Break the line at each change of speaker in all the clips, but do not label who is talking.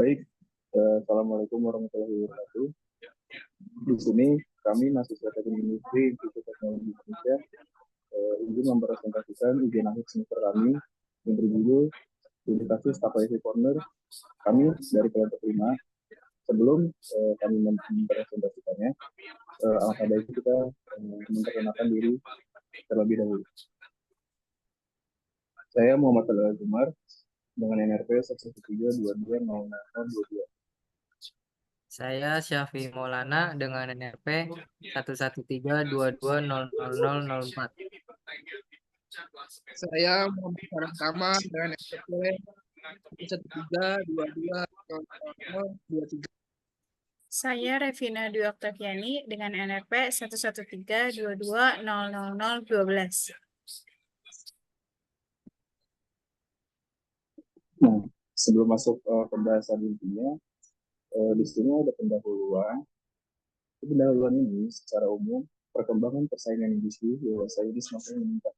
Baik, Assalamualaikum warahmatullahi wabarakatuh. Di sini kami mahasiswa teknik industri Institut Teknologi Indonesia ingin mempresentasikan ujian akhir semester kami yang berjudul Studi Kasus Takoyaki Corner. Kami dari kelompok 5. Sebelum kami mempresentasikannya, alangkah baiknya kita memperkenalkan diri terlebih dahulu. Saya Muhammad Al Jumar dengan NRP 113220022.
Saya Syafi Maulana dengan NRP 113220004.
Saya Muhammad Farhan Kamal dengan NPP 113220023.
Saya Revina Dwi Oktaviani dengan NRP 113220012.
Nah, sebelum masuk pembahasan intinya, di sini ada pendahuluan. Pendahuluan ini secara umum perkembangan persaingan industri dewasa ini semakin meningkat,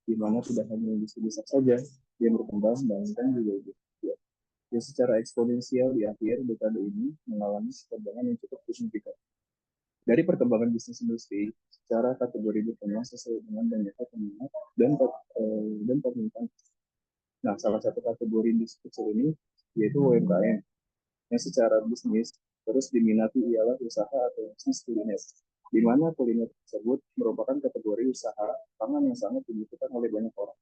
di mana tidak hanya industri besar saja yang berkembang, melainkan juga industri yang secara eksponensial di akhir dekade ini mengalami perkembangan yang cukup signifikan. Dari perkembangan bisnis industri secara kategori berkembang sesuai dengan banyaknya peminat dan permintaan. Nah, salah satu kategori industri kecil ini yaitu UMKM, yang secara bisnis terus diminati ialah usaha atau bisnis kuliner, di mana kuliner tersebut merupakan kategori usaha pangan yang sangat dibutuhkan oleh banyak orang.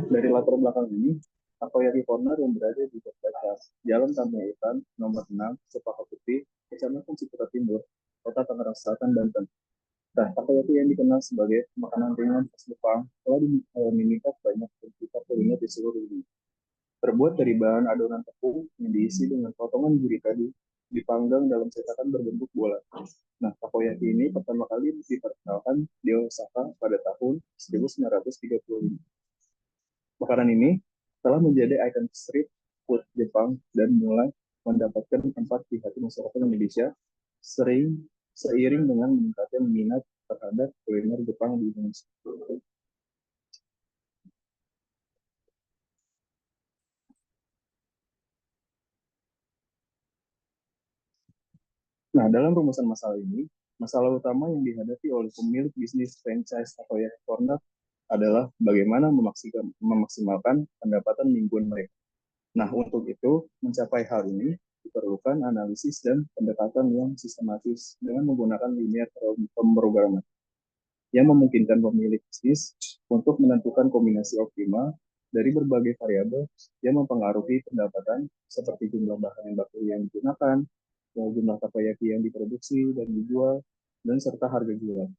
Dari latar belakang ini, Takoyaki Corner yang berada di Jakarta, Jalan Tamaitan, nomor 6, Cepaka Putih, Kecamatan Ciputat Timur, Kota Tangerang Selatan, Banten. Nah, takoyaki yang dikenal sebagai makanan ringan khas Jepang telah dimimikat banyak pencipta kuliner di seluruh dunia. Terbuat dari bahan adonan tepung yang diisi dengan potongan gurita dipanggang dalam cetakan berbentuk bola. Nah, takoyaki ini pertama kali diperkenalkan di Osaka pada tahun 1935. Makanan ini telah menjadi ikon street food Jepang dan mulai mendapatkan tempat di hati masyarakat Indonesia seiring dengan meningkatnya minat terhadap kuliner Jepang di Indonesia. Nah, dalam rumusan masalah ini, masalah utama yang dihadapi oleh pemilik bisnis franchise Takoyaki Corner adalah bagaimana memaksimalkan pendapatan mingguan mereka. Nah, untuk itu, mencapai hal ini diperlukan analisis dan pendekatan yang sistematis dengan menggunakan linear pemrograman yang memungkinkan pemilik bisnis untuk menentukan kombinasi optimal dari berbagai variabel yang mempengaruhi pendapatan seperti jumlah bahan baku yang digunakan, jumlah takoyaki yang diproduksi dan dijual, dan serta harga jual.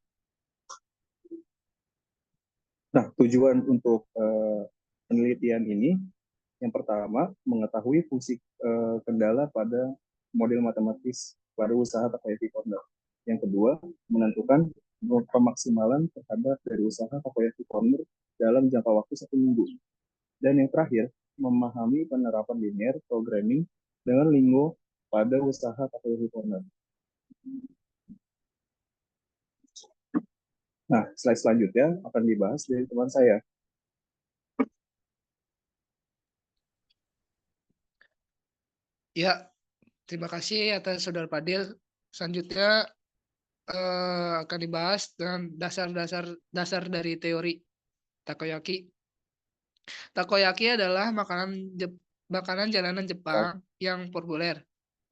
Nah, tujuan untuk penelitian ini yang pertama, mengetahui fungsi kendala pada model matematis pada usaha Takoyaki Corner. Yang kedua, menentukan pemaksimalan terhadap dari usaha Takoyaki Corner dalam jangka waktu 1 minggu. Dan yang terakhir, memahami penerapan linear programming dengan Lingo pada usaha Takoyaki Corner. Nah, slide selanjutnya akan dibahas dari teman saya.
Ya, terima kasih atas Saudara Fadil. Selanjutnya akan dibahas dengan dasar dari teori takoyaki. Takoyaki adalah makanan jalanan Jepang yang populer,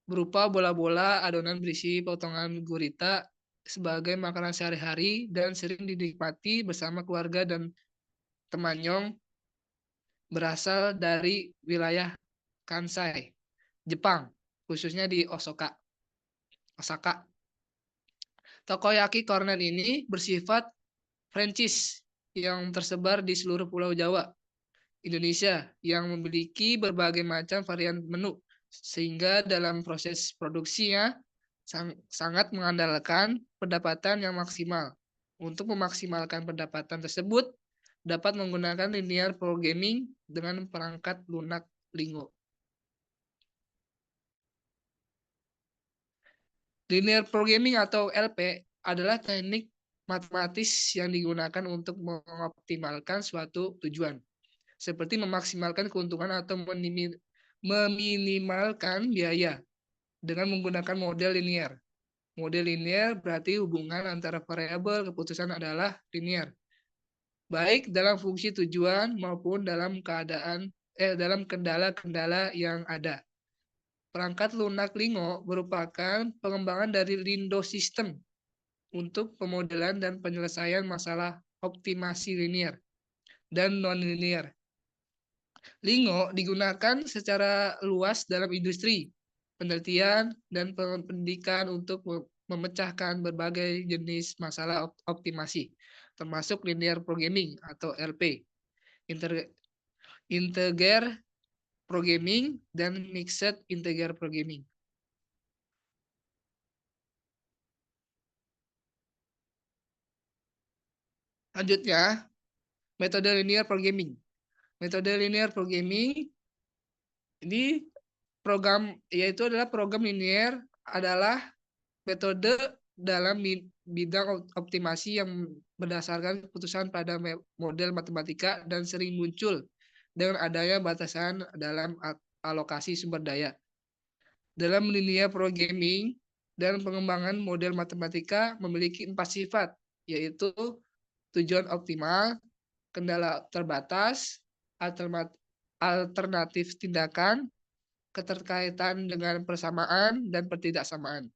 berupa bola-bola adonan berisi potongan gurita sebagai makanan sehari-hari dan sering dinikmati bersama keluarga dan temannyong. Berasal dari wilayah Kansai, Jepang, khususnya di Osaka. Takoyaki Corner ini bersifat franchise yang tersebar di seluruh Pulau Jawa, Indonesia, yang memiliki berbagai macam varian menu, sehingga dalam proses produksinya sangat mengandalkan pendapatan yang maksimal. Untuk memaksimalkan pendapatan tersebut, dapat menggunakan linear programming dengan perangkat lunak Lingo. Linear programming atau LP adalah teknik matematis yang digunakan untuk mengoptimalkan suatu tujuan, seperti memaksimalkan keuntungan atau meminimalkan biaya dengan menggunakan model linear. Model linear berarti hubungan antara variabel keputusan adalah linear, baik dalam fungsi tujuan maupun dalam dalam kendala-kendala yang ada. Perangkat lunak Lingo merupakan pengembangan dari Lindo System untuk pemodelan dan penyelesaian masalah optimasi linear dan non-linear. Lingo digunakan secara luas dalam industri, penelitian, dan pendidikan untuk memecahkan berbagai jenis masalah optimasi, termasuk linear programming atau LP, integer programming, dan mixed integer programming. Selanjutnya, metode linear programming. Metode linear programming ini yaitu adalah program linear adalah metode dalam bidang optimasi yang berdasarkan keputusan pada model matematika dan sering muncul dengan adanya batasan dalam alokasi sumber daya. Dalam linear programming dan pengembangan model matematika memiliki 4 sifat, yaitu tujuan optimal, kendala terbatas, alternatif tindakan, keterkaitan dengan persamaan, dan pertidaksamaan.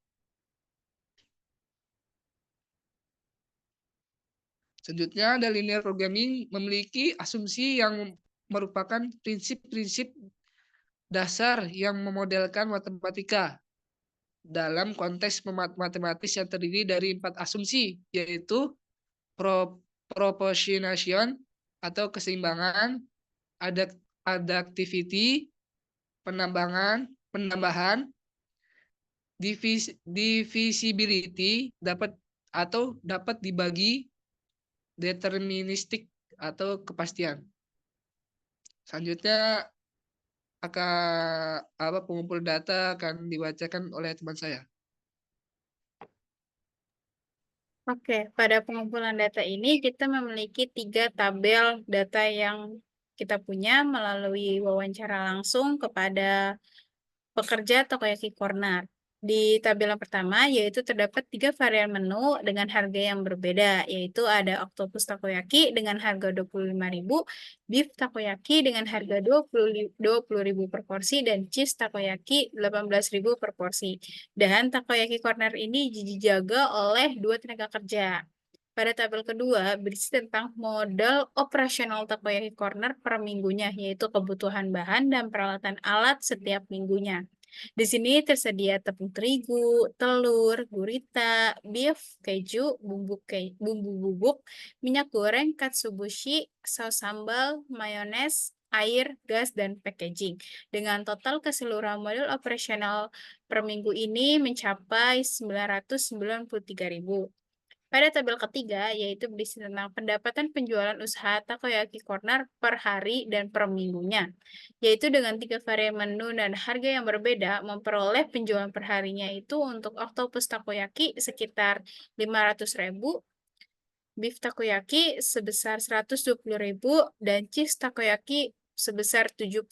Selanjutnya, ada linear programming memiliki asumsi yang merupakan prinsip-prinsip dasar yang memodelkan matematika dalam konteks matematis yang terdiri dari 4 asumsi, yaitu proportionation atau keseimbangan, adaptivity, penambahan, divisibility, dapat dibagi, deterministik atau kepastian. Selanjutnya pengumpul data akan dibacakan oleh teman saya.
Oke, pada pengumpulan data ini kita memiliki 3 tabel data yang kita punya melalui wawancara langsung kepada pekerja Takoyaki Corner. Di tabel yang pertama yaitu terdapat 3 varian menu dengan harga yang berbeda, yaitu ada Octopus Takoyaki dengan harga 25.000, Beef Takoyaki dengan harga 20.000 per porsi, dan Cheese Takoyaki 18.000 per porsi. Dan Takoyaki Corner ini dijaga oleh 2 tenaga kerja. Pada tabel kedua berisi tentang model operasional Takoyaki Corner per minggunya, yaitu kebutuhan bahan dan peralatan alat setiap minggunya. Di sini tersedia tepung terigu, telur, gurita, beef, keju, bumbu bubuk, minyak goreng, katsuobushi, saus sambal, mayones, air, gas, dan packaging. Dengan total keseluruhan model operasional per minggu ini mencapai 993.000. Pada tabel ketiga, yaitu berisi tentang pendapatan penjualan usaha Takoyaki Corner per hari dan per minggunya, yaitu dengan 3 varian menu dan harga yang berbeda, memperoleh penjualan per harinya itu untuk Octopus Takoyaki sekitar 500.000, Beef Takoyaki sebesar 120.000, dan Cheese Takoyaki sebesar 72.000.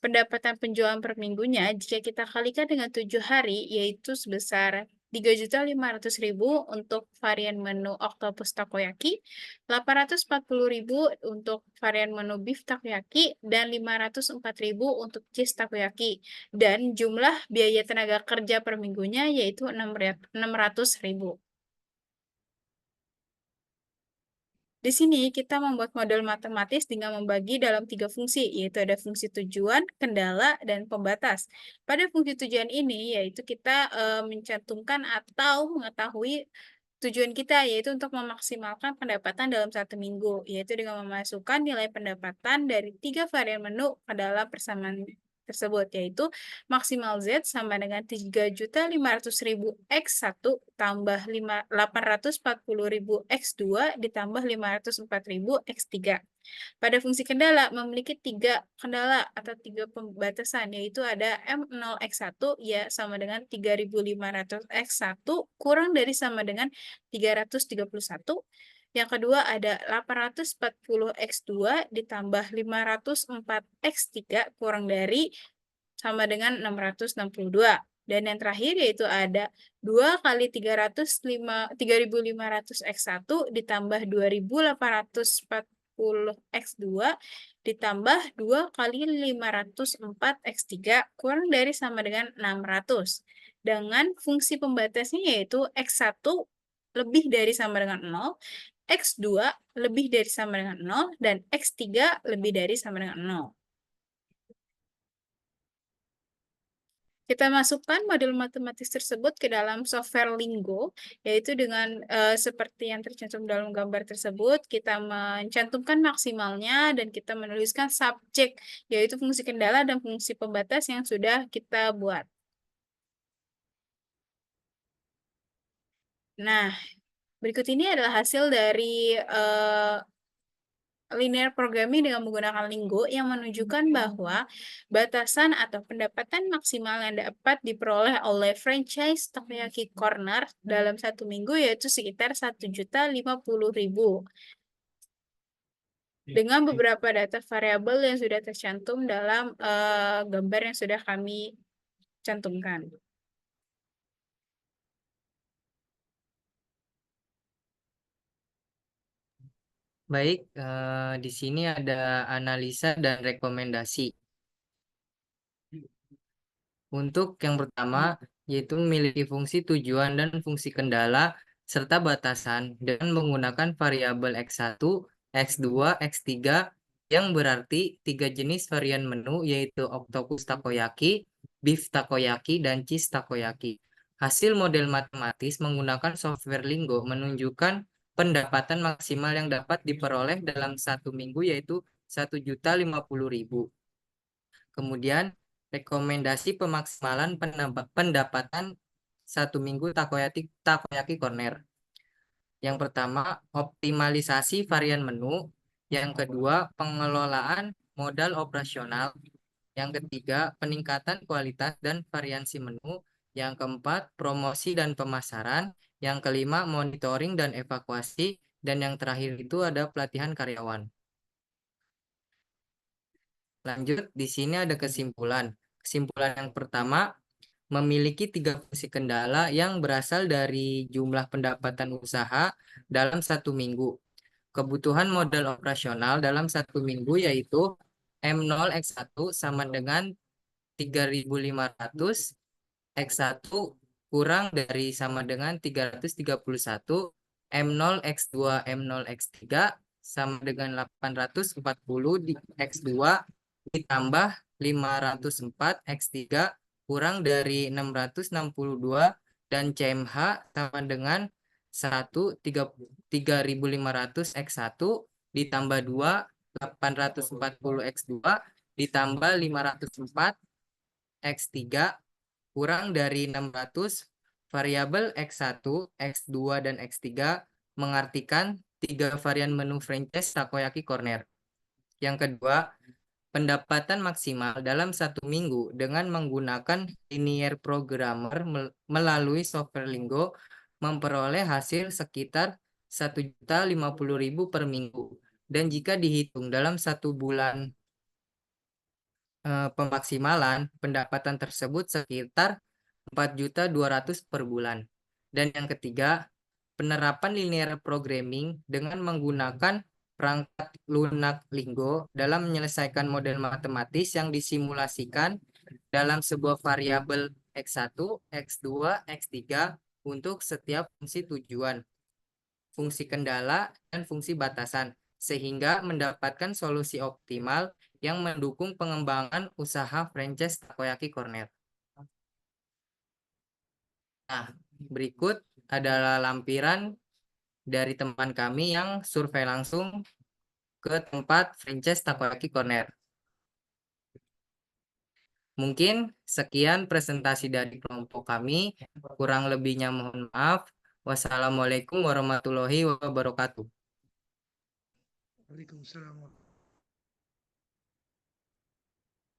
Pendapatan penjualan per minggunya jika kita kalikan dengan 7 hari, yaitu sebesar 3.500.000 untuk varian menu Octopus Takoyaki, 840.000 untuk varian menu Beef Takoyaki, dan 504.000 untuk Cheese Takoyaki. Dan jumlah biaya tenaga kerja per minggunya yaitu 600.000. Di sini kita membuat model matematis dengan membagi dalam 3 fungsi, yaitu ada fungsi tujuan, kendala, dan pembatas. Pada fungsi tujuan ini, yaitu kita mencantumkan atau mengetahui tujuan kita, yaitu untuk memaksimalkan pendapatan dalam 1 minggu, yaitu dengan memasukkan nilai pendapatan dari 3 varian menu ke dalam persamaan tersebut, yaitu maksimal Z sama dengan 3.500.000 X1 tambah 840.000 X2 ditambah 504.000 X3. Pada fungsi kendala memiliki 3 kendala atau 3 pembatasan, yaitu ada M0X1 ya sama dengan 3.500 X1 kurang dari sama dengan 331. Yang kedua ada 840 X2 ditambah 504 X3 kurang dari sama dengan 662. Dan yang terakhir yaitu ada 2 kali 3.500 X1 ditambah 2.840 X2 ditambah 2 kali 504 X3 kurang dari sama dengan 600. Dengan fungsi pembatasnya yaitu X1 lebih dari sama dengan 0, X2 lebih dari sama dengan 0, dan X3 lebih dari sama dengan 0. Kita masukkan model matematis tersebut ke dalam software Lingo, yaitu dengan seperti yang tercantum dalam gambar tersebut, kita mencantumkan maksimalnya dan kita menuliskan subjek, yaitu fungsi kendala dan fungsi pembatas yang sudah kita buat. Nah, berikut ini adalah hasil dari linear programming dengan menggunakan Lingo yang menunjukkan bahwa batasan atau pendapatan maksimal yang dapat diperoleh oleh franchise Takoyaki Corner dalam 1 minggu yaitu sekitar 1.050.000 dengan beberapa data variabel yang sudah tercantum dalam gambar yang sudah kami cantumkan.
Baik, di sini ada analisa dan rekomendasi. Untuk yang pertama, yaitu memiliki fungsi tujuan dan fungsi kendala serta batasan dengan menggunakan variabel X1, X2, X3 yang berarti 3 jenis varian menu yaitu octopus takoyaki, beef takoyaki, dan cheese takoyaki. Hasil model matematis menggunakan software Lingo menunjukkan pendapatan maksimal yang dapat diperoleh dalam 1 minggu yaitu 1.050.000. Kemudian rekomendasi pemaksimalan pendapatan 1 minggu takoyaki corner. Yang pertama, optimalisasi varian menu. Yang kedua, pengelolaan modal operasional. Yang ketiga, peningkatan kualitas dan variasi menu. Yang keempat, promosi dan pemasaran. Yang kelima, monitoring dan evakuasi. Dan yang terakhir itu ada pelatihan karyawan. Lanjut, di sini ada kesimpulan. Kesimpulan yang pertama, memiliki 3 fungsi kendala yang berasal dari jumlah pendapatan usaha dalam 1 minggu. Kebutuhan modal operasional dalam 1 minggu yaitu M0X1 sama dengan 3.500, X1 kurang dari sama dengan 331, M0X2, M0X3 sama dengan 840 di X2 ditambah 504 X3 kurang dari 662 dan CMH sama dengan 3.500 X1 ditambah 2 840 X2 ditambah 504 X3 kurang dari 600. Variabel X1, X2, dan X3 mengartikan 3 varian menu franchise takoyaki corner. Yang kedua, pendapatan maksimal dalam 1 minggu dengan menggunakan linear programmer melalui software Lingo memperoleh hasil sekitar 1.050.000 per minggu. Dan jika dihitung dalam 1 bulan pemaksimalan, pendapatan tersebut sekitar 4.200.000 per bulan. Dan yang ketiga, penerapan linear programming dengan menggunakan perangkat lunak Lingo dalam menyelesaikan model matematis yang disimulasikan dalam sebuah variabel X1, X2, X3 untuk setiap fungsi tujuan, fungsi kendala, dan fungsi batasan, sehingga mendapatkan solusi optimal yang mendukung pengembangan usaha franchise takoyaki corner. Nah, berikut adalah lampiran dari teman kami yang survei langsung ke tempat franchise takoyaki corner. Mungkin sekian presentasi dari kelompok kami. Kurang lebihnya mohon maaf. Wassalamualaikum warahmatullahi wabarakatuh.
Waalaikumsalam.